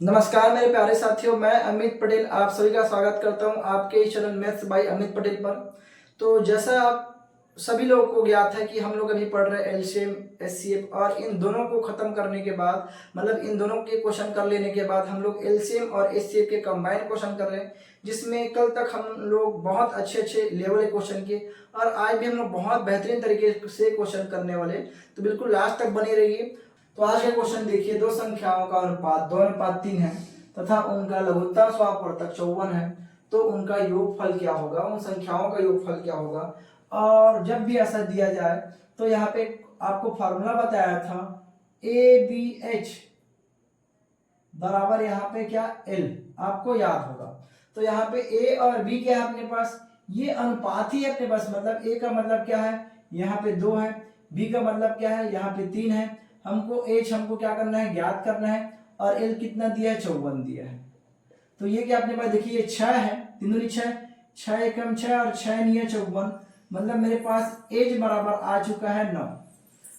नमस्कार मेरे प्यारे साथियों, मैं अमित पटेल आप सभी का स्वागत करता हूं आपके channel maths by Amit Patel पर। तो जैसा आप सभी लोगों को ज्ञात है कि हम लोग अभी पढ़ रहे हैं एलसीएम एचसीएफ, और इन दोनों को खत्म करने के बाद मतलब इन दोनों के क्वेश्चन कर लेने के बाद हम लोग एलसीएम और एचसीएफ के कंबाइंड क्वेश्चन कर रहे हैं, जिसमें कल तक हम लोग बहुत अच्छे अच्छे लेवल के क्वेश्चन किए और आज भी हम लोग बहुत बेहतरीन तरीके से क्वेश्चन करने वाले। तो बिल्कुल लास्ट तक बने रहिए। तो आज का क्वेश्चन देखिए, दो संख्याओं का अनुपात 2:3 है तथा उनका लघुत्तम समापवर्तक 54 है, तो उनका योगफल क्या होगा, उन संख्याओं का योगफल क्या होगा। और जब भी ऐसा दिया जाए तो यहाँ पे आपको फार्मूला बताया था ए बी एच बराबर यहाँ पे क्या एल, आपको याद होगा। तो यहाँ पे ए और बी क्या है अपने पास, ये अनुपात ही है अपने पास। मतलब ए का मतलब क्या है, यहाँ पे 2 है, बी का मतलब क्या है, यहाँ पे 3 है। हमको एच हमको क्या करना है, ज्ञात करना है, और एल कितना दिया है, 54 दिया है। तो ये क्या अपने पास देखिए, ये 6 है, 3 दूनी 6, 6 एकम 6 और 6 नहीं है 54, मतलब मेरे पास एच बराबर आ चुका है 9।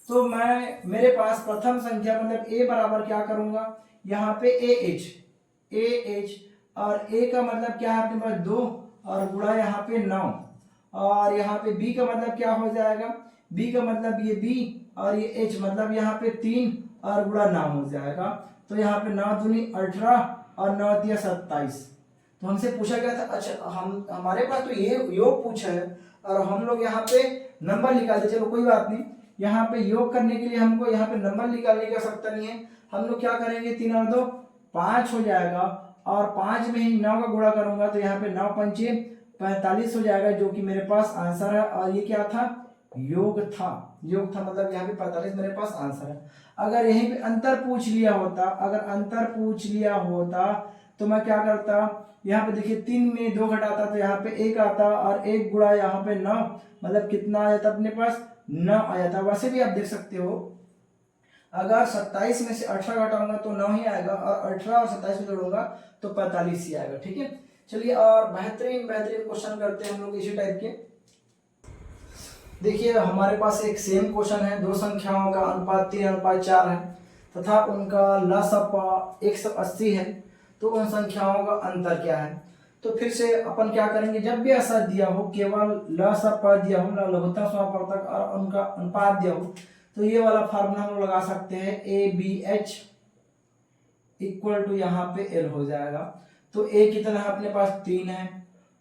तो मैं मेरे पास प्रथम संख्या मतलब ए बराबर क्या करूंगा, यहाँ पे ए एच, और ए का मतलब क्या है अपने पास 2 और गुणा यहाँ पे 9, और यहाँ पे बी का मतलब क्या हो जाएगा, बी का मतलब ये बी और ये एच मतलब यहाँ पे 3 और गुणा 9 हो जाएगा। तो यहाँ पे 9 दूनी 18 और 9 दिया 27। तो हमसे पूछा गया था, अच्छा हम हमारे पास तो ये योग पूछा है और हम लोग यहाँ पे नंबर निकालते, चलो कोई बात नहीं। यहाँ पे योग करने के लिए हमको यहाँ पे नंबर निकालने की आवश्यकता नहीं है। हम लोग क्या करेंगे, 3 और 2 5 हो जाएगा, और 5 में ही 9 का गुणा करूंगा तो यहाँ पे 9 पंचे 45 हो जाएगा, जो कि मेरे पास आंसर है। और ये क्या था, योग था, योग था, मतलब यहाँ पे 45 मेरे पास आंसर है। अगर यहीं पे अंतर पूछ लिया होता, अगर अंतर पूछ लिया होता तो मैं क्या करता, यहाँ पे देखिए 3 में 2 घटाता तो यहाँ पे 1 आता, और 1 गुणा यहाँ पे 9 मतलब कितना आ जाता अपने पास, 9 आ जाता। वैसे भी आप देख सकते हो, अगर 27 में से 18 घटाऊंगा तो 9 ही आएगा, और 18 और 27 में जोड़ूंगा तो 45 ही आएगा। ठीक है, चलिए और बेहतरीन बेहतरीन क्वेश्चन करते हैं हम लोग इसी टाइप के। देखिए हमारे पास एक सेम क्वेश्चन है, दो संख्याओं का अनुपात 3:4 है तथा उनका लसापा 180 है, तो उन संख्याओं का अंतर क्या है। तो फिर से अपन क्या करेंगे, जब भी ऐसा दिया हो, केवल लसापा दिया हो, लघुत्तम समापवर्तक और उनका अनुपात दिया हो, तो ये वाला फार्मूला हम लगा सकते हैं, A B H equal to यहाँ पे एल हो जाएगा। तो ए कितना है अपने पास 3 है,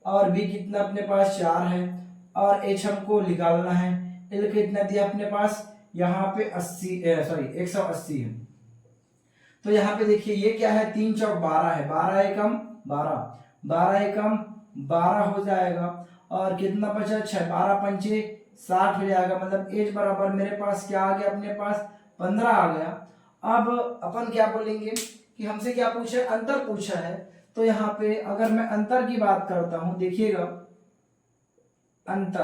और बी कितना अपने पास 4 है, और एच हमको निकालना है। एल कितना दिया अपने पास, यहाँ पे 180 है। तो यहाँ पे देखिए ये क्या है, 3 चौक 12 है, 12 एकम 12, 12 एकम 12 हो जाएगा, और कितना बचा 6, 12 पंचे 60 हो जाएगा। मतलब एच बराबर मेरे पास क्या आ गया, अपने पास 15 आ गया। अब अपन क्या बोलेंगे कि हमसे क्या पूछा है, अंतर पूछा है। तो यहाँ पे अगर मैं अंतर की बात करता हूं, देखिएगा अंतर,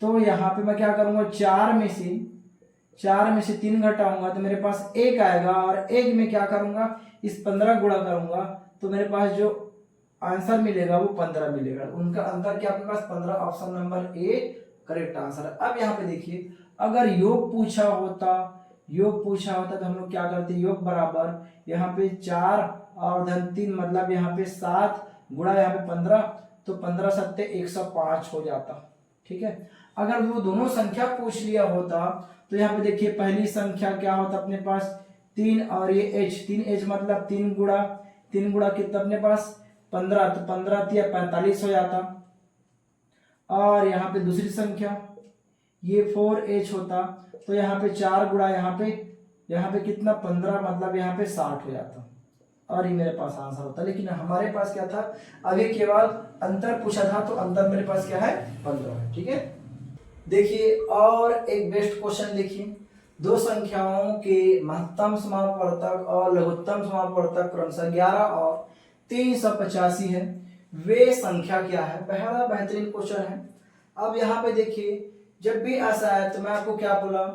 तो यहाँ पे मैं क्या करूंगा, 4 में से 3 घटाऊंगा तो मेरे पास 1 आएगा, और 1 में क्या करूंगा, इस 15 गुणा करूंगा तो मेरे पास जो आंसर मिलेगा वो 15 मिलेगा। उनका अंतर क्या अपने पास 15, option number A correct answer है। अब यहाँ पे देखिए, अगर योग पूछा होता तो हम लोग क्या करते, योग बराबर यहाँ पे 4 और धन 3 मतलब यहाँ पे 7 गुणा यहाँ पे 15, तो 15 सत्ते 105 हो जाता। ठीक है, अगर वो दोनों संख्या पूछ लिया होता तो यहाँ पे देखिए पहली संख्या क्या होता अपने पास 3, और ये एच 3h मतलब 3 गुणा कितना अपने पास 15, तो 15 या 45 हो जाता। और यहाँ पे दूसरी संख्या ये 4h होता, तो यहाँ पे 4 गुणा यहाँ पे कितना 15 मतलब यहाँ पे 60 हो जाता, और ये मेरे पास आंसर होता। लेकिन हमारे पास क्या था, अभी केवल अंतर पूछा था, तो अंतर मेरे पास क्या है 15 है। ठीक है, देखिए और एक बेस्ट क्वेश्चन देखिए, दो संख्याओं के महत्तम समापवर्तक और लघुत्तम समापवर्तक क्रमशः 11 और 385 है, वे संख्या क्या है। पहला बेहतरीन क्वेश्चन है। अब यहाँ पे देखिए, जब भी ऐसा है तो मैं आपको क्या बोला,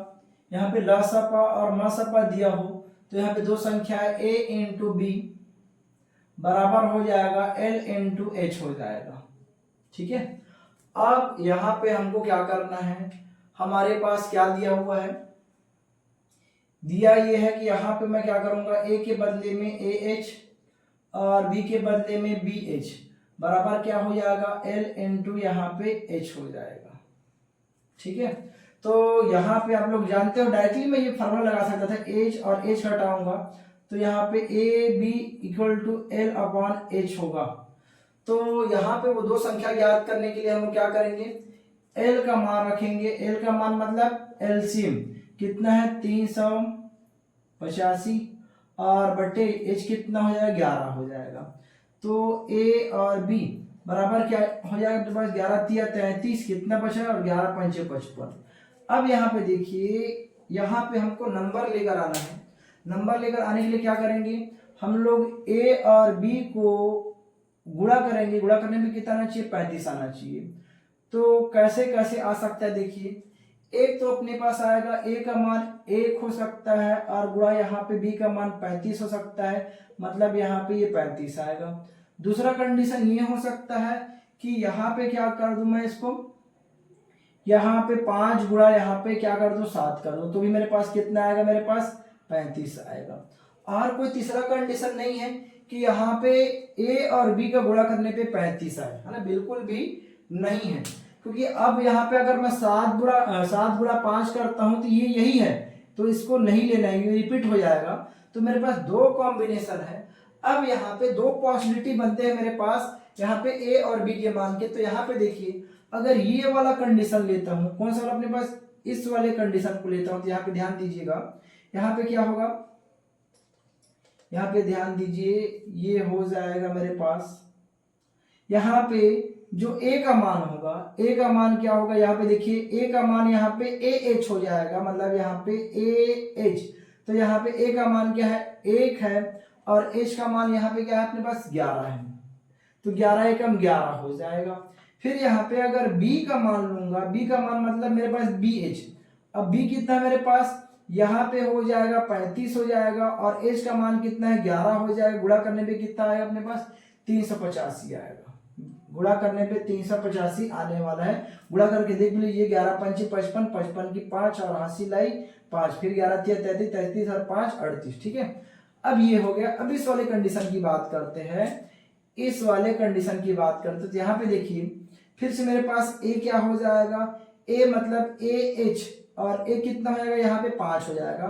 यहाँ पे लसपा और मसपा दिया हो तो यहाँ पे दो संख्या है, a इंटू बी बराबर हो जाएगा l इंटू एच हो जाएगा। ठीक है, अब यहाँ पे हमको क्या करना है, हमारे पास क्या दिया हुआ है, दिया ये है कि यहाँ पे मैं क्या करूंगा, ए के बदले में ए एच और बी के बदले में बी एच बराबर क्या हो जाएगा, एल इंटू यहाँ पे एच हो जाएगा। ठीक है, तो यहाँ पे आप लोग जानते हो डायरेक्टली मैं ये फॉर्मूला लगा सकता था, एच और एच हटाऊंगा तो यहाँ पे A B equal to L upon H होगा। तो यहाँ पे वो दो संख्या ज्ञात करने के लिए हम क्या करेंगे, एल का मान रखेंगे। एल का मान मतलब एलसीएम कितना है 385 और बटे एच कितना हो जाएगा 11 हो जाएगा। तो ए और बी बराबर क्या हो जाएगा, तो बस 11 तिया 33 कितना बचा और 11 पंचे 55। अब यहाँ पे देखिए, यहाँ पे हमको नंबर लेकर आना है। नंबर लेकर आने के लिए क्या करेंगे, हम लोग ए और बी को गुणा करेंगे। गुणा करने में कितना आना चाहिए, 35 आना चाहिए। तो कैसे कैसे आ सकता है देखिए, एक तो अपने पास आएगा ए का मान 1 हो सकता है और गुणा यहाँ पे बी का मान 35 हो सकता है, मतलब यहाँ पे ये 35 आएगा। दूसरा कंडीशन ये हो सकता है कि यहाँ पे क्या कर दूं मैं इसको, यहाँ पे 5 गुणा यहाँ पे क्या कर दूं 7 कर दूं, तो भी मेरे पास कितना आएगा, मेरे पास 35 आएगा। और कोई तीसरा कंडीशन नहीं है कि यहाँ पे ए और बी का गुणा करने पे 35 आए, है ना, बिल्कुल भी नहीं है। क्योंकि अब यहाँ पे अगर मैं 7 गुणा 5 करता हूं तो ये यही है, तो इसको नहीं लेना है, ये रिपीट हो जाएगा। तो मेरे पास दो कॉम्बिनेशन है। अब यहाँ पे दो पॉसिबिलिटी बनते हैं मेरे पास, यहाँ पे ए और बी के मान के। तो यहाँ पे देखिए, अगर ये वाला कंडीशन लेता हूँ, कौन सा वाला अपने पास, इस वाले कंडीशन को लेता हूँ, तो यहाँ पे ध्यान दीजिएगा, यहाँ पे क्या होगा, यहाँ पे ध्यान दीजिए, ये हो जाएगा मेरे पास, यहाँ पे जो ए का मान होगा, ए का मान क्या होगा, यहाँ पे देखिए ए का मान यहाँ पे ए एच हो जाएगा, मतलब यहाँ पे ए एच। तो यहाँ पे ए का मान क्या है 1 है और एच का मान यहाँ पे क्या है अपने पास 11 है, तो 11 एकम 11 हो जाएगा। फिर यहाँ पे अगर b का मान लूंगा, b का मान मतलब मेरे पास बी एच। अब b कितना है मेरे पास, यहाँ पे हो जाएगा 35 हो जाएगा और h का मान कितना है 11 हो जाएगा। गुणा करने पे कितना आएगा अपने पास 385 आएगा। गुणा करने पे 385 आने वाला है। गुणा करके देख लीजिए, 11 पंचे 55, 55 की 5 और 80 लाई 5, फिर 11 तिया 33, 33 और 5 38। ठीक है, अब ये हो गया। अब इस वाले कंडीशन की बात करते हैं, इस वाले कंडीशन की बात करते हैं। तो यहाँ पे देखिए फिर से मेरे पास a क्या हो जाएगा, a मतलब ए एच और a कितना हो जाएगा यहाँ पे 5 हो जाएगा।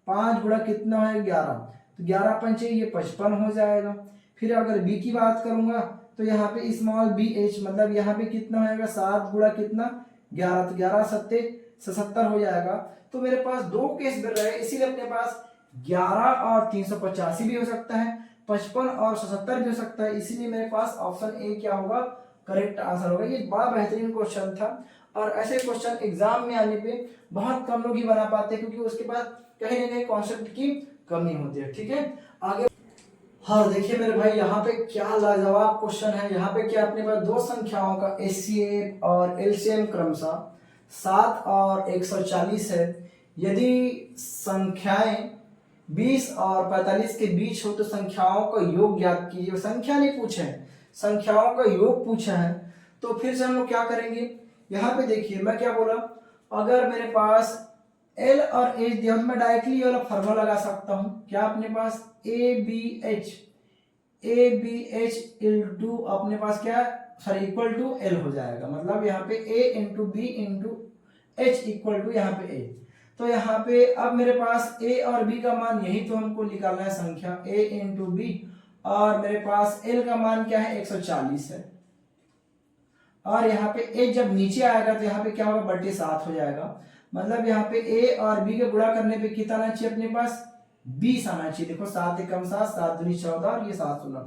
5 गुणा कितना है 11, तो 11 पंचे ये 55 हो जाएगा। फिर अगर b की बात करूंगा तो यहाँ पे स्मॉल बी एच मतलब यहाँ पे कितना हो जाएगा 7 गुणा कितना 11, तो 11 सत्ते 77 हो जाएगा। तो मेरे पास दो केस मिल रहे हैं, इसीलिए अपने पास 11 और 385 भी हो सकता है, 55 और 77 भी हो सकता है। इसीलिए मेरे पास ऑप्शन ए क्या होगा, करेक्ट आंसर होगा। ये बड़ा बेहतरीन क्वेश्चन था और ऐसे क्वेश्चन एग्जाम में आने पे बहुत कम लोग ही बना पाते हैं, क्योंकि उसके बाद कहीं ना कहीं कॉन्सेप्ट की कमी होती है। ठीक है, आगे हाँ देखिए मेरे भाई, यहाँ पे क्या लाजवाब क्वेश्चन है। यहाँ पे क्या अपने पास दो संख्याओं का एचसीएफ और एलसीएम क्रमशः 7 और 140 है। यदि संख्याएं 20 और 45 के बीच हो तो संख्याओं का योग ज्ञात कीजिए। संख्या नहीं पूछे हैं, संख्याओं का योग पूछा है। तो फिर से हम लोग क्या करेंगे, यहाँ पे देखिए मैं क्या बोला, अगर मेरे पास L और H दिया तो मैं डायरेक्टली ये वाला फॉर्मूला लगा सकता हूँ। क्या अपने पास ए बी एच इंटू अपने पास क्या सॉरी इक्वल टू L हो जाएगा। मतलब यहाँ पे A into B into H equal to यहाँ पे A। तो यहाँ पे अब मेरे पास A और B का मान यही तो हमको निकालना है, संख्या A इंटू बी, और मेरे पास L का मान क्या है 140 है। और यहाँ पे A जब नीचे आएगा तो यहाँ पे क्या होगा बटे 7 हो जाएगा। मतलब यहाँ पे A और B के गुणा करने पे कितना आना चाहिए अपने पास 20 आना चाहिए। देखो 7 एकम 7, 7 दूनी 14 और ये 7 16।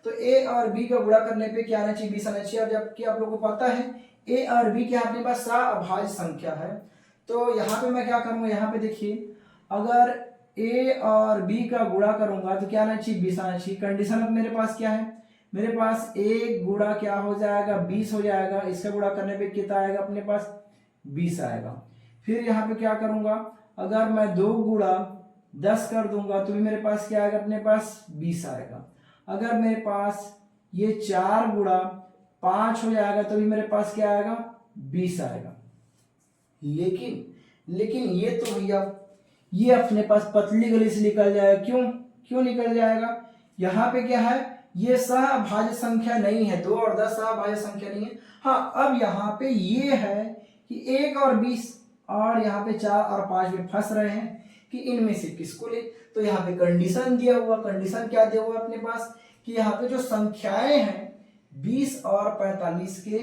तो A और B का गुणा करने पे क्या आना चाहिए 20 आना चाहिए। अब जबकि आप लोगों को पता है A और B क्या अपने पास सअभाज्य संख्या है। तो यहाँ पे मैं क्या करूंगा, यहाँ पे देखिए अगर A और B का गुणा करूंगा तो क्या आना चाहिए 20 आना चाहिए। कंडीशन अब मेरे पास क्या है, मेरे पास A गुणा क्या हो जाएगा 20 हो जाएगा। इसका गुणा करने पे कितना आएगा अपने पास 20 आएगा। फिर यहाँ पे क्या करूंगा, अगर मैं 2 गुणा 10 कर दूंगा तो भी मेरे पास क्या आएगा अपने पास 20 आएगा। अगर मेरे पास ये 4 गुणा 5 हो जाएगा तो भी मेरे पास क्या आएगा 20 आएगा। लेकिन ये तो भैया ये अपने पास पतली गली से निकल जाएगा। क्यों निकल जाएगा? यहाँ पे क्या है, ये सहभाज्य संख्या नहीं है, 2 और 10 सहभाज्य संख्या नहीं है। हाँ, अब यहाँ पे ये है कि 1 और 20 और यहाँ पे 4 और 5 में फंस रहे हैं कि इनमें से किसको ले। तो यहाँ पे कंडीशन दिया हुआ, कंडीशन क्या दिया हुआ अपने पास कि यहाँ पे जो संख्याएं हैं 20 और 45 के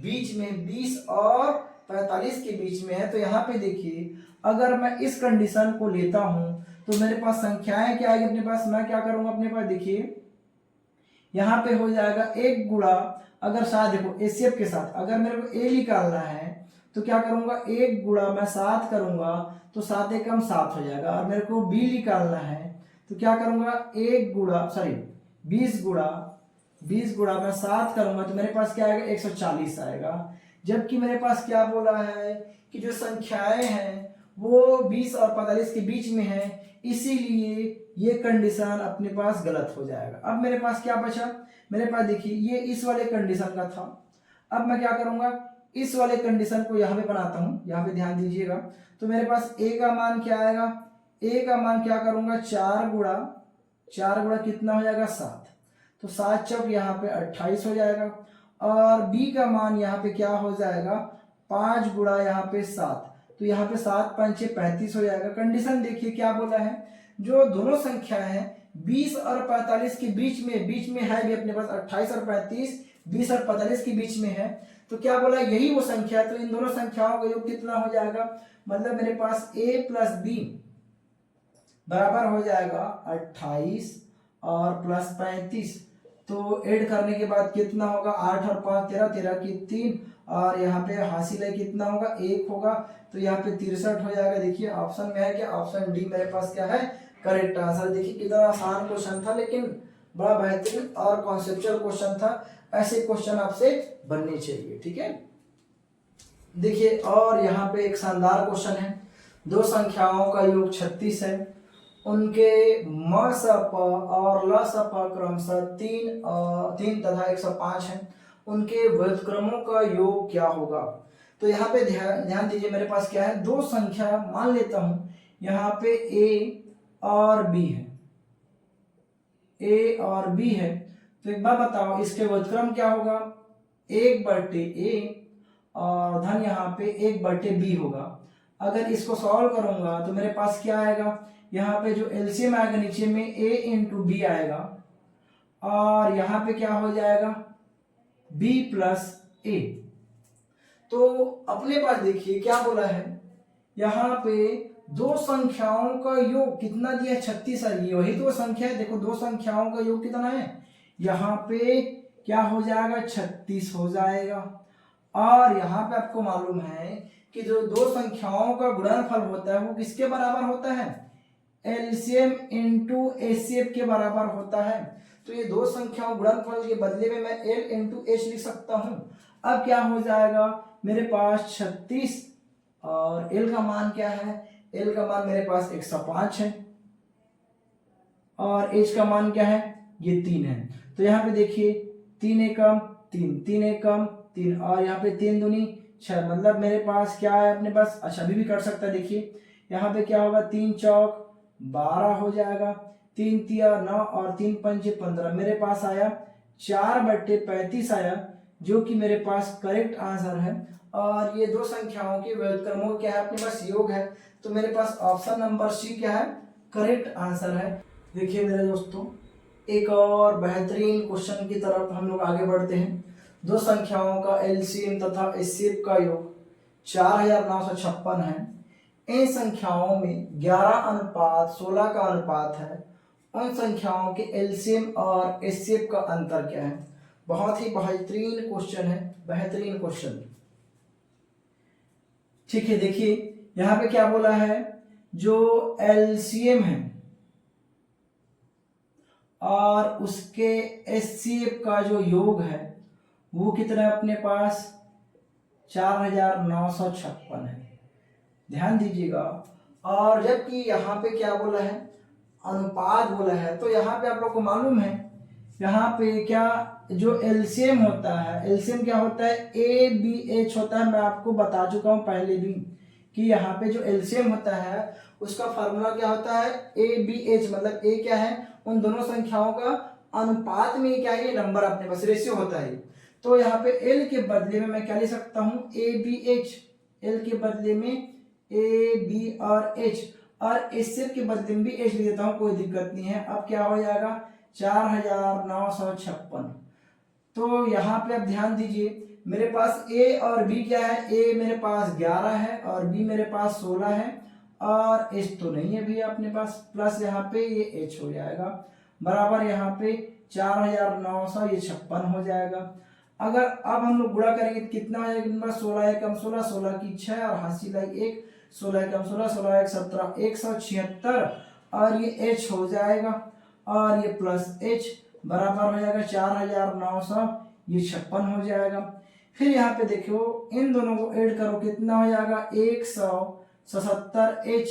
बीच में, 20 और 45 के बीच में है। तो यहाँ पे देखिए, अगर मैं इस कंडीशन को लेता हूं तो मेरे पास संख्याएं क्या आएगी अपने पास, मैं क्या करूंगा अपने पास, देखिए यहाँ पे हो जाएगा 1 गुणा, अगर साथ देखो एचसीएफ के साथ अगर मेरे को ए निकालना है तो क्या करूंगा, 1 गुणा मैं 7 करूंगा तो 7 एकम 7 हो जाएगा। और मेरे को बी निकालना है तो क्या करूंगा, 20 गुणा मैं 7 करूंगा तो मेरे पास क्या आएगा, 140 आएगा। जबकि मेरे पास क्या बोला है कि जो संख्याएं हैं वो 20 और 45 के बीच में है, इसीलिए ये कंडीशन अपने पास गलत हो जाएगा। अब मेरे पास क्या बचा, मेरे पास देखिए ये इस वाले कंडीशन का था। अब मैं क्या करूंगा, इस वाले कंडीशन को यहाँ पे बनाता हूँ, यहाँ पे ध्यान दीजिएगा। तो मेरे पास ए का मान क्या आएगा, ए का मान क्या करूंगा, 4 गुणा कितना हो जाएगा, 7। तो 7 चौक यहाँ पे 28 हो जाएगा। और बी का मान यहाँ पे क्या हो जाएगा, 5 गुणा यहाँ पे 7, तो यहाँ पे 7 5 35 हो जाएगा। कंडीशन देखिए क्या बोला है, जो दोनों संख्या है 20 और 45 के बीच में है भी अपने पास 28 और 35, 20 और 45 के बीच में है। तो क्या बोला, यही वो संख्या, तो इन दोनों संख्याओं का योग कितना हो जाएगा, मतलब मेरे पास a प्लस बी बराबर हो जाएगा 28 और प्लस 35। तो ऐड करने के बाद कितना होगा, 8 और 5 13, 13 की 3, और यहाँ पे हासिल है कितना होगा, 1 होगा। तो यहाँ पे 63 हो जाएगा। देखिए ऑप्शन में है कि ऑप्शन डी मेरे पास क्या है, करेक्ट आंसर। देखिए कितना आसान क्वेश्चन था, लेकिन बड़ा बेहतरीन और कॉन्सेप्चुअल क्वेश्चन था। ऐसे क्वेश्चन आपसे बनने चाहिए, ठीक है। देखिए और यहाँ पे एक शानदार क्वेश्चन है, दो संख्याओं का योग 36 है, उनके म स प और ल स प क्रमशः 3 तथा 105 है, उनके व्युत्क्रमों का योग क्या होगा। तो यहाँ पे ध्यान दीजिए, मेरे पास क्या है, दो संख्या मान लेता हूं, यहाँ पे a और b है, a और b है। तो एक बार बताओ इसके व्युत्क्रम क्या होगा, 1/a और धन यहाँ पे 1/b होगा। अगर इसको सॉल्व करूंगा तो मेरे पास क्या आएगा, यहाँ पे जो एलसीएम आएगा नीचे में a इंटू बी आएगा, और यहाँ पे क्या हो जाएगा, b प्लस a। तो अपने पास देखिए क्या बोला है, यहाँ पे दो संख्याओं का योग कितना दिया, 36 है। ये वही तो संख्या है, देखो दो संख्याओं का योग कितना है, यहाँ पे क्या हो जाएगा, 36 हो जाएगा। और यहाँ पे आपको मालूम है कि जो दो संख्याओं का गुणनफल होता है वो किसके बराबर होता है, एलसीएम इंटू एचसीएफ के बराबर होता है। तो ये दो संख्याओं गुणनफल के बदले में मैं एल इंटू एच लिख सकता हूं। अब क्या हो जाएगा, मेरे पास 36 और एल का मान क्या है, एल का मान मेरे पास 105 है, और एच का मान क्या है, ये 3 है। तो यहाँ पे देखिए 3 एकम 3, 3 एकम 3, और यहाँ पे 3 दूनी 6, मतलब मेरे पास क्या है अपने पास, अच्छा अभी भी कर सकता है। देखिए यहाँ पे क्या होगा, 3 चौक 12 हो जाएगा, 3 तिया 9 और 3 पंचे 15, मेरे पास आया 4/35 आया, जो कि मेरे पास करेक्ट आंसर है। और ये दो संख्याओं के व्युत्क्रमों क्या है अपने पास योग है, तो मेरे पास ऑप्शन नंबर सी क्या है, करेक्ट आंसर है। देखिए मेरे दोस्तों, एक और बेहतरीन क्वेश्चन की तरफ हम लोग आगे बढ़ते हैं। दो संख्याओं का एलसीएम तथा एचसीएफ का योग 4956 है। इन संख्याओं में 11:16 का अनुपात है। उन संख्याओं के एलसीएम और एचसीएफ का अंतर क्या है। बहुत ही बेहतरीन क्वेश्चन है, बेहतरीन क्वेश्चन, ठीक है। देखिए यहां पे क्या बोला है, जो एलसीएम है और उसके एचसीएफ का जो योग है वो कितना है अपने पास, 4956 है, ध्यान दीजिएगा। और जबकि यहाँ पे क्या बोला है, अनुपात बोला है, तो यहाँ पे आप लोग को मालूम है, यहाँ पे क्या जो एलसीएम होता है, एलसीएम क्या होता है, ए बी एच होता है। मैं आपको बता चुका हूँ पहले भी कि यहाँ पे जो एलसीएम होता है उसका फार्मूला क्या होता है, ए बी एच, मतलब ए क्या है, उन दोनों संख्याओं का अनुपात में क्या है, ये नंबर अपने पास रेशियो होता है। तो यहाँ पे एल के बदले में मैं क्या ले सकता हूँ, ए बी एच, एल के बदले में ए बी और एच, और एच के बदले में भी एच ले देता हूँ, कोई दिक्कत नहीं है। अब क्या हो जाएगा 4956। तो यहाँ पे आप ध्यान दीजिए, मेरे पास ए और बी क्या है, ए मेरे पास 11 है और बी मेरे पास 16 है, और एच तो नहीं है भैया अपने पास, प्लस यहाँ पे ये एच हो जाएगा, बराबर यहाँ पे 4956 हो जाएगा। अगर अब हम लोग गुणा करेंगे तो कितना हो जाएगा, मेरे पास 16 एकम 16, 16 की 6 और हासिल आई 1, 16 एकम 16, 16 एक 17, 176, और ये एच हो जाएगा, और ये प्लस एच बराबर हो जाएगा 4956 हो जाएगा। फिर यहाँ पे देखो इन दोनों को ऐड करो, कितना हो जाएगा 177 एच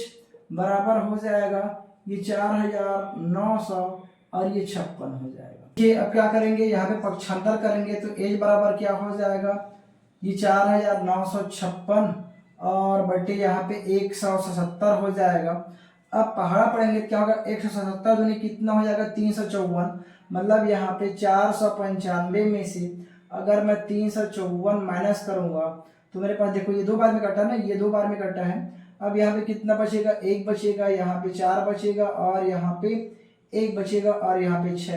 बराबर हो जाएगा ये 4900 और ये 56 हो जाएगा। ये अब क्या करेंगे, यहाँ पे पक्षांतर करेंगे तो एच बराबर क्या हो जाएगा, ये 4956 और बटे यहाँ पे 177 हो जाएगा। अब पहाड़ा पढ़ेंगे क्या होगा, 177 दूनी कितना हो जाएगा 354, मतलब यहाँ पे 495 में से अगर मैं 354 माइनस करूंगा तो मेरे पास देखो ये 2 बार में कटा ना, ये 2 बार में कटा है। अब यहाँ पे कितना बचेगा, 1 बचेगा, यहाँ पे 4 बचेगा और यहाँ पे 1 बचेगा और यहाँ पे 6।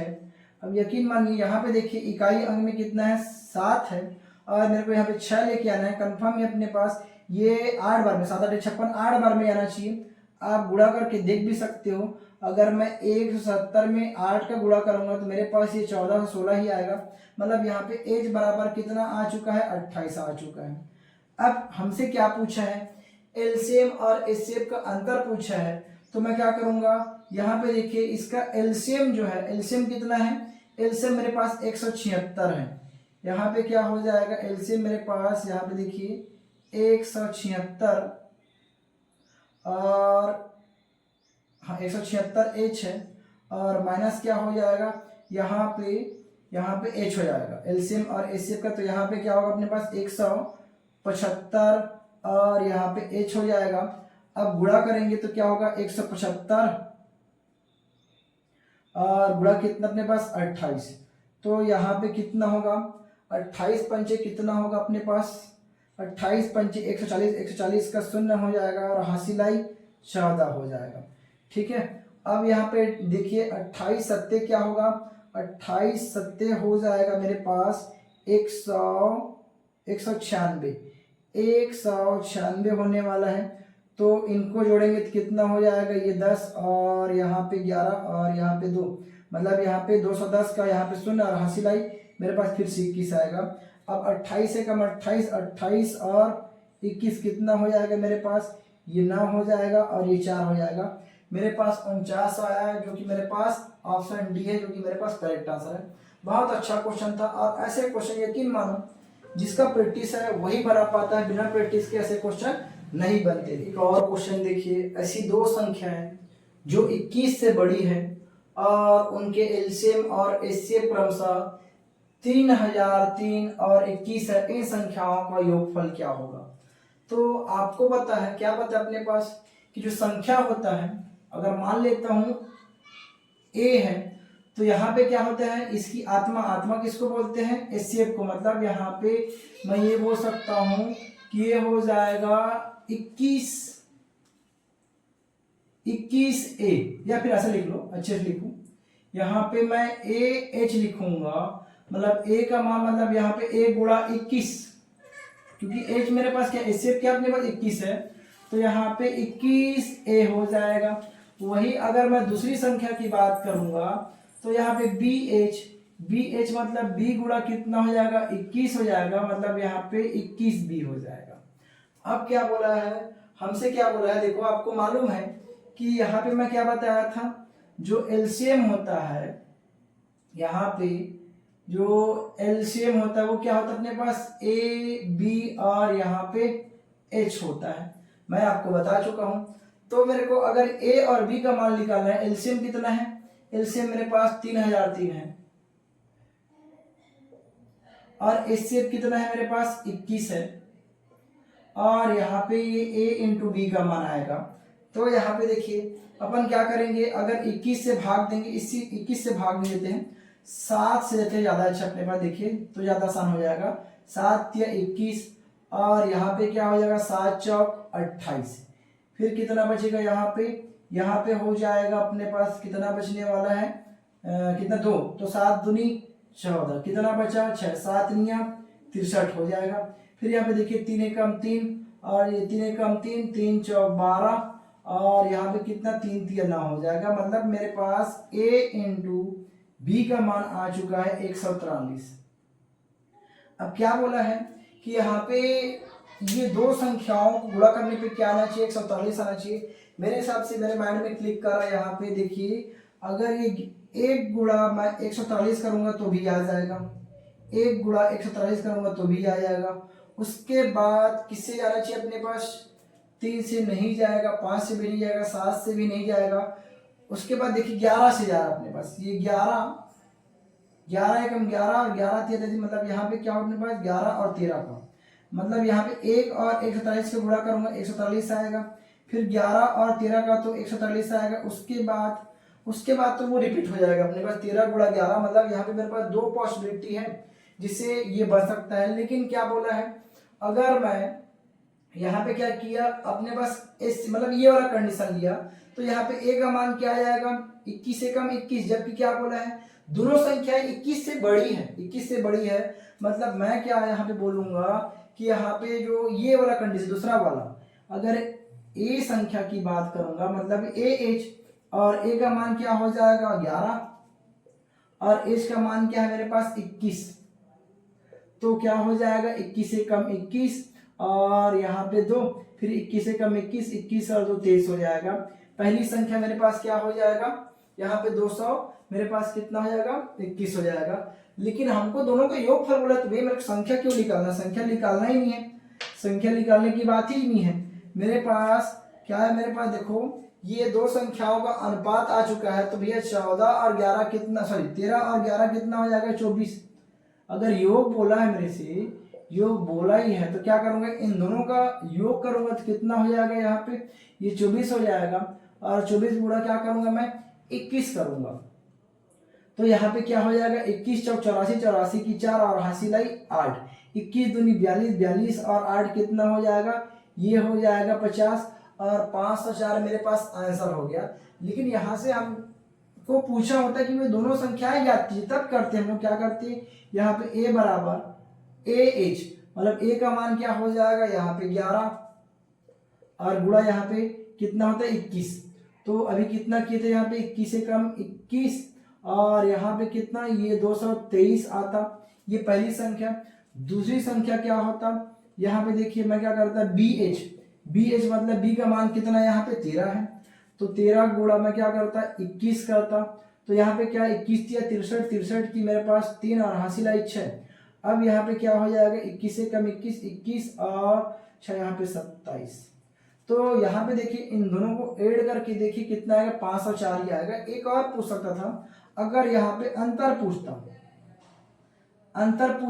अब यकीन मानिए यहाँ पे देखिए इकाई अंक में कितना है 7 है और मेरे को यहाँ पे 6 लेके आना है, कंफर्म है अपने पास। ये 8 बार में 7 8 56 8 बार में आना चाहिए। आप गुणा करके देख भी सकते हो, अगर मैं 170 में 8 का गुणा करूंगा तो मेरे पास ये 1416 ही आएगा, मतलब यहाँ पे एच बराबर कितना आ चुका है 28 आ चुका है। अब हमसे क्या पूछा है, एलसीएम और एचसीएफ का अंतर पूछा है, तो मैं क्या करूंगा, यहाँ पे देखिए इसका एलसीएम जो है, एलसीएम कितना है, एलसीएम मेरे पास 176 है। यहाँ पे क्या हो जाएगा, एलसीएम मेरे पास यहाँ पे देखिए 176 और हाँ 176 एच है और माइनस क्या हो जाएगा, यहाँ पे एच हो जाएगा एलसीएम और एचसीएफ का। तो यहाँ पे क्या होगा अपने पास 175 और यहाँ पे एच हो जाएगा। अब गुणा करेंगे तो क्या होगा 175 और गुणा कितना अपने पास 28, तो यहाँ पे कितना होगा 28 पंचे कितना होगा अपने पास 28 पंचे 140, 140 का 0 हो जाएगा और हासिल आई 14 हो जाएगा। ठीक है, अब यहाँ पे देखिए 28 सत्ते क्या होगा, 28 सत्ते हो जाएगा मेरे पास 196 होने वाला है। तो इनको जोड़ेंगे तो कितना हो जाएगा, ये 10 और यहाँ पे 11 और यहाँ पे 2, मतलब यहाँ पे 210 का यहाँ पे 0 और हासिल आई मेरे पास फिर से 21 आएगा। अब 28 से कम 28, 28 और 21 कितना हो जाएगा मेरे पास, ये 9 हो जाएगा और ये 4 हो जाएगा। मेरे पास 49 आया है, जो कि मेरे पास ऑप्शन डी है, जो कि मेरे पास करेक्ट आंसर है। बहुत अच्छा क्वेश्चन था और ऐसे क्वेश्चन यकीन मानो जिसका प्रैक्टिस है वही बना पाता है, बिना प्रैक्टिस के ऐसे क्वेश्चन नहीं बनते। एक और क्वेश्चन देखिए, ऐसी दो संख्याएं जो 21 से बड़ी है और उनके एलसीएम और एचसीएफ क्रमशः 3003 और 21 है, इन संख्याओं का योगफल क्या होगा। तो आपको पता है, क्या पता है अपने पास कि जो संख्या होता है, अगर मान लेता हूं ए है, तो यहाँ पे क्या होता है, इसकी आत्मा, आत्मा किसको बोलते हैं, एचसीएफ को। मतलब यहाँ पे मैं ये बोल सकता हूं कि ये हो जाएगा 21 ए, या फिर ऐसा लिख लो, अच्छे से लिखूं, यहाँ पे मैं ए एच लिखूंगा, मतलब ए का मान मतलब यहाँ पे ए गुणा 21, क्योंकि एच मेरे पास क्या, एचसीएफ क्या अपने पास 21 है, तो यहाँ पे 21 ए हो जाएगा। वही अगर मैं दूसरी संख्या की बात करूंगा तो यहाँ पे बी एच मतलब बी गुणा कितना हो जाएगा 21 हो जाएगा, मतलब यहाँ पे 21 बी हो जाएगा। अब क्या बोला है हमसे, क्या बोला है, देखो आपको मालूम है कि यहाँ पे मैं क्या बताया था, जो एलसीएम होता है, यहाँ पे जो एलसीएम होता है वो क्या होता है अपने पास, ए बी और यहाँ पे एच होता है, मैं आपको बता चुका हूं। तो मेरे को अगर ए और बी का मान निकालना है, एलसीएम कितना है, एलसीएम मेरे पास 3003 है और एचसीएफ कितना है मेरे पास 21 है, और यहाँ पे ये ए इंटू बी का मान आएगा, तो यहाँ पे देखिए अपन क्या करेंगे, अगर 21 से भाग देंगे, इसी 21 से भाग देते हैं, 7 से देते हैं ज़्यादा अच्छा अपने पास, देखिए तो ज़्यादा आसान हो जाएगा। 7 या 21 और यहाँ पे क्या हो जाएगा 7 चौक 28। फिर कितना बचेगा यहाँ पे हो जाएगा अपने पास कितना बचने वाला है, कितना 2, तो 7 दूनी 14, कितना बचा 6, 7 निया 63 हो जाएगा। फिर यहाँ पे देखिए 3 एकम 3 और ये 3 एकम 3, 3 चौक 12 और यहाँ पे कितना 3 तिया 9 हो जाएगा। मतलब मेरे पास a इंटू बी का मान आ चुका है 143। अब क्या बोला है कि यहाँ पे ये दो संख्याओं को गुणा करने पे क्या आना चाहिए, 143 आना चाहिए। मेरे हिसाब से मेरे माइंड में क्लिक कर रहा है यहाँ पे, देखिए अगर ये 1 गुणा मैं 143 करूंगा तो भी आ जाएगा, 1 गुणा 143 करूंगा तो भी आ जाएगा। उसके बाद किससे जाना चाहिए अपने पास, 3 से नहीं जाएगा, 5 से भी नहीं जाएगा, 7 से भी नहीं जाएगा। उसके बाद देखिए 11 से जा रहा है अपने पास, ये 11 एकम 11 और 11 13, मतलब यहाँ पे क्या अपने पास 11 और 13 का, मतलब यहाँ पे 1 और 143 को गुणा करूंगा 143 आएगा, फिर 11 और 13 का तो 143 आएगा। उसके बाद तो वो रिपीट हो जाएगा अपने पास 13 गुणा 11, मतलब यहाँ पे मेरे पास 2 पॉसिबिलिटी है जिससे ये बन सकता है। लेकिन क्या बोला है, अगर मैं यहाँ पे क्या किया अपने पास इस मतलब ये वाला कंडीशन लिया, तो यहाँ पे a का मान क्या आ जाएगा 21 से कम 21, जबकि क्या बोला है दोनों संख्याएं 21 से बड़ी है, 21 से बड़ी है। मतलब मैं क्या यहाँ पे बोलूंगा कि यहाँ पे जो ये वाला कंडीशन दूसरा वाला, अगर a संख्या की बात करूंगा मतलब AH और a का मान क्या हो जाएगा 11 और h का मान क्या है मेरे पास 21, तो क्या हो जाएगा 21 से कम 21 और यहाँ पे 2, फिर 21 से कम 21, 21 और 2 23 हो जाएगा। पहली संख्या मेरे पास क्या हो जाएगा यहाँ पे 200, मेरे पास कितना हो जाएगा 21 हो जाएगा। लेकिन हमको दोनों का योग फॉर्मूला, तो भाई मेरे को संख्या क्यों निकालना, संख्या निकालना ही नहीं है, संख्या निकालने की बात ही नहीं है। मेरे पास क्या है, मेरे पास देखो ये दो संख्याओं का अनुपात आ चुका है, तो भैया 14 और 11 कितना, सॉरी 13 और 11 कितना हो जाएगा 24। अगर योग बोला है मेरे से, योग बोला ही है, तो क्या करूंगा इन दोनों का योग करूंगा तो कितना हो जाएगा यहाँ पे ये 24 हो जाएगा, और 24 गुणा क्या करूंगा मैं 21 करूंगा, तो यहाँ पे क्या हो जाएगा 21 चौक 84, 84 की 4 और हासिल लाई 8, 21 दूनी 42, 42 और 8 कितना हो जाएगा, ये हो जाएगा 50 और 504 मेरे पास आंसर हो गया। लेकिन यहाँ से हमको पूछा होता है कि वे दोनों संख्याएं ज्ञात कीजिए, तब करते हैं हम लोग क्या करते हैं, यहाँ पे a बराबर AH, मतलब a का मान क्या हो जाएगा यहाँ पे 11 और गुणा यहाँ पे कितना होता है 21, तो अभी कितना किए थे यहाँ पे 21 से कम 21 और यहाँ पे कितना ये 223 आता, ये पहली संख्या। दूसरी संख्या क्या होता, यहाँ पे देखिए मैं क्या करता BH मतलब b का मान कितना यहाँ पे 13 है, तो 13 गुणा मैं क्या करता 21 करता, तो यहाँ पे क्या 21 या 63, 63 की मेरे पास 3 और हासिल आई 6। अब यहाँ पे क्या हो जाएगा 21 से कम 21, 21 और 6 यहाँ पे 27। तो यहाँ पे देखिए इन दोनों को ऐड करके देखिए कितना आएगा 504 ही आएगा। एक और पूछ सकता था, अगर यहाँ पे अंतर पूछ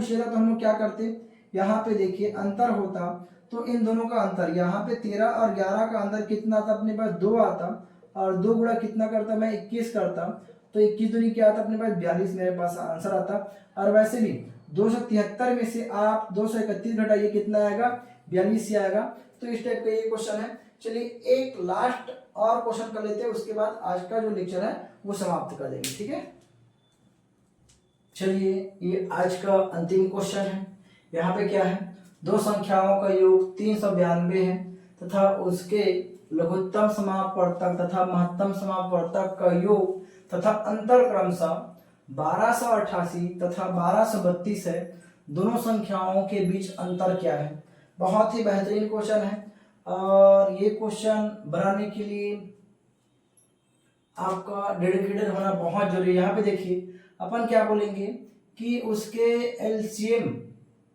लेता तो हम लोग क्या करते, यहाँ पे देखिए अंतर होता तो इन दोनों का अंतर, यहाँ पे 13 और 11 का अंतर कितना आता अपने पास 2 आता, और 2 गुणा कितना करता मैं 21 करता, तो 21 दूनी क्या आता अपने पास 42 मेरे पास आंसर आता। और वैसे भी 273 में से आप 231 घटाइए कितना आएगा 42 ही आएगा। तो इस टाइप का ये क्वेश्चन है। चलिए एक लास्ट और क्वेश्चन कर लेते हैं, उसके बाद आज का जो लेक्चर है वो समाप्त कर देंगे, ठीक है। चलिए ये आज का अंतिम क्वेश्चन है। यहाँ पे क्या है, दो संख्याओं का योग 392 है तथा उसके लघुत्तम समापवर्तक तथा महत्तम समापवर्तक का योग तथा अंतर क्रमशः 1288 तथा 1232 है। दोनों संख्याओं के बीच अंतर क्या है। बहुत ही बेहतरीन क्वेश्चन है, और ये क्वेश्चन बनाने के लिए आपका डेडिकेटेड होना बहुत जरूरी है। यहाँ पे देखिए अपन क्या बोलेंगे कि उसके एलसीएम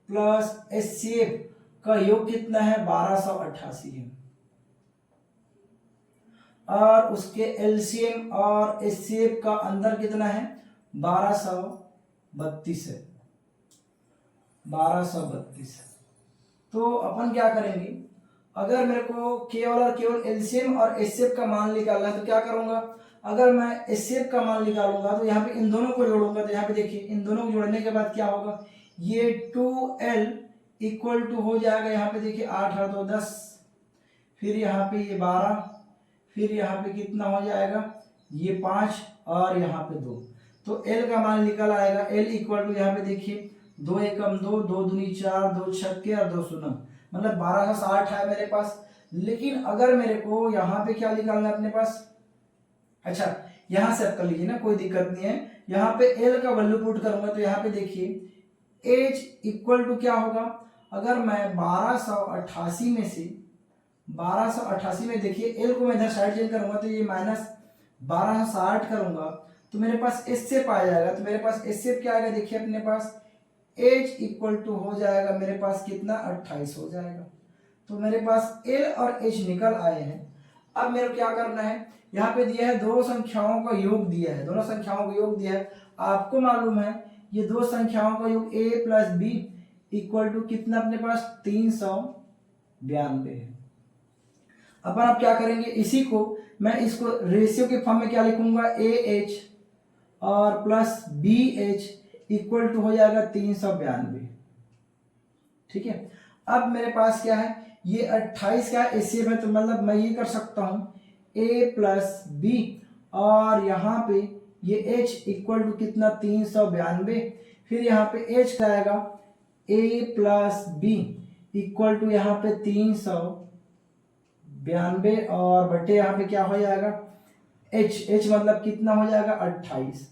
प्लस एचसीएफ का योग कितना है 1288 है, और उसके एलसीएम और एचसीएफ का अंतर कितना है 1232 है, 1232। तो अपन क्या करेंगे, अगर मेरे को केवल और केवल एलसीएम और एचसीएफ का मान निकालना है तो क्या करूंगा, अगर मैं एचसीएफ का मान निकालूंगा तो यहाँ पे इन दोनों को जोड़ूंगा, तो यहाँ पे देखिए इन दोनों को जोड़ने के बाद क्या होगा, ये 2L इक्वल टू हो जाएगा, यहाँ पे देखिए 8 और 2 10, फिर यहाँ पे ये 12, फिर यहाँ पे कितना हो जाएगा, ये 5 और यहाँ पे 2, तो L का मान निकल आएगा, L इक्वल टू यहाँ पे देखिए 2 एकम 2, 2 दूनी 4, 2 छक्के और 2 शून्य, मतलब 1260 है मेरे पास। लेकिन अगर मेरे को यहाँ पे क्या निकालना है अपने पास, अच्छा यहाँ से आप कर लीजिए ना, कोई दिक्कत नहीं है, यहाँ पे L का वैल्यू पुट करूंगा तो यहाँ पे देखिए H इक्वल टू क्या होगा, अगर मैं 1288 में से 1288 में देखिए L को मैं इधर साइड चेंज करूंगा तो ये माइनस 1260 करूंगा तो मेरे पास एचसीएफ आ जाएगा, तो मेरे पास एचसीएफ क्या आएगा, देखिए अपने पास H इक्वल टू हो जाएगा मेरे पास कितना 28 हो जाएगा। तो मेरे पास L और H निकल आए हैं। अब मेरे को क्या करना है, यहाँ पे दिया है दो संख्याओं का योग दिया है, दोनों संख्याओं का योग दिया है, आपको मालूम है ये दो संख्याओं का योग a plus B equal to कितना अपने पास 392 है। अपन आप क्या करेंगे, इसी को मैं इसको रेशियो के फॉर्म में क्या लिखूंगा, AH और प्लस BH इक्वल टू हो जाएगा 392, ठीक है। अब मेरे पास क्या है, ये 28 का एचसीएफ है, तो मतलब मैं ये कर सकता हूं A प्लस बी और यहाँ पे ये H इक्वल टू कितना 392, फिर यहाँ पे H क्या आएगा A plus B equal to यहाँ पे 392 और बटे यहाँ पे क्या हो जाएगा H मतलब कितना हो जाएगा 28।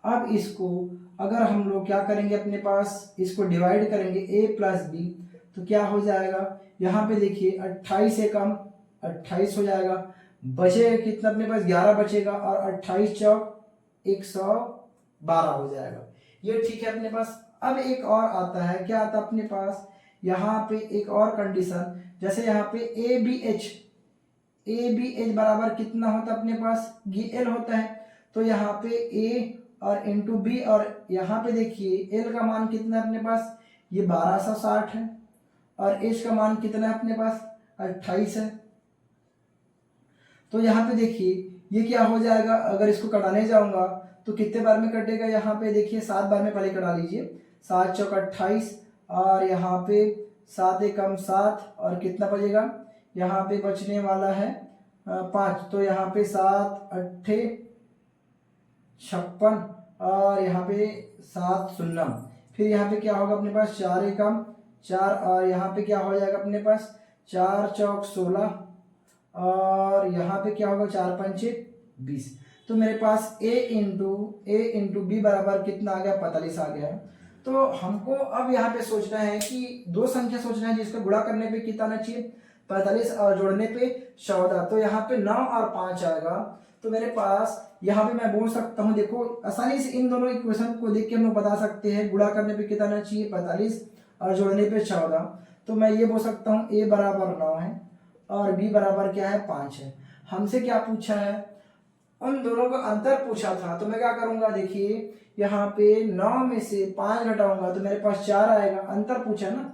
अब इसको अगर हम लोग क्या करेंगे, अपने पास इसको डिवाइड करेंगे A प्लस बी तो क्या हो जाएगा, यहाँ पे देखिए 28 से कम 28 हो जाएगा, बचे कितना अपने पास 11 बचेगा और 28 चौक 112 हो जाएगा, ये ठीक है अपने पास। अब एक और आता है, क्या आता है अपने पास, यहाँ पे एक और कंडीशन, जैसे यहाँ पे ए बी एच बराबर कितना होता है अपने पास, ये L होता है, तो यहाँ पे A और इंटू बी और यहाँ पे देखिए L का मान कितना है अपने पास, ये 1260 है और H का मान कितना है अपने पास 28 है। तो यहाँ पे देखिए ये क्या हो जाएगा, अगर इसको कटाने जाऊंगा तो कितने बार में कटेगा, यहाँ पे देखिए 7 बार में पहले कटा लीजिए, 7 चौक 28 और यहाँ पे 7 एकम 7 और कितना बचेगा, यहाँ पे बचने वाला है 5, तो यहाँ पे 7 अट्ठे 56 और यहाँ पे 7 शून्य, फिर यहाँ पे क्या होगा अपने पास 4 एकम 4 और यहाँ पे क्या हो जाएगा अपने पास 4 चौक 16 और यहाँ पे क्या होगा 4 पंचे 20, तो मेरे पास a इंटू बी बराबर कितना आ गया 45 आ गया है। तो हमको अब यहाँ पे सोचना है कि दो संख्या सोचना है जिसका गुणा करने पे कितना आना चाहिए 45 और जोड़ने पे 14, तो यहाँ पे 9 और 5 आएगा। तो मेरे पास यहाँ पे मैं बोल सकता हूँ, देखो आसानी से इन दोनों इक्वेशन को देख के हम लोग बता सकते हैं गुणा करने पे कितना आना चाहिए 45 और जोड़ने पे 14, तो मैं ये बोल सकता हूँ a बराबर 9 है और b बराबर क्या है 5 है। हमसे क्या पूछा है, उन दोनों का अंतर पूछा था, तो मैं क्या करूंगा, देखिए यहाँ पे 9 में से 5 घटाऊंगा तो मेरे पास 4 आएगा, अंतर पूछा ना,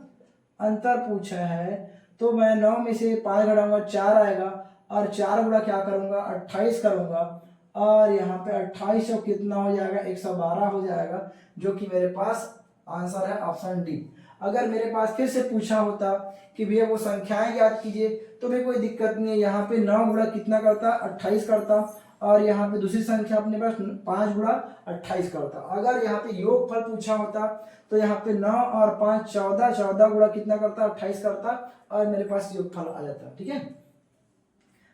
अंतर पूछा है, तो मैं 9 में से 5 घटाऊंगा 4 आएगा और 4 गुणा क्या करूंगा 28 करूंगा और यहाँ पे 28 और कितना हो जाएगा 112 हो जाएगा, जो कि मेरे पास आंसर है ऑप्शन डी। अगर मेरे पास फिर से पूछा होता कि भैया वो संख्याएं याद कीजिए तो भी कोई दिक्कत नहीं है, यहाँ पे 9 गुणा कितना करता 28 करता और यहाँ पे दूसरी संख्या अपने पास 5 गुणा 28 करता। अगर यहाँ पे योगफल पूछा होता तो यहाँ पे 9 और 5 14 गुणा कितना करता 28 करता और मेरे पास योगफल आ जाता, ठीक है।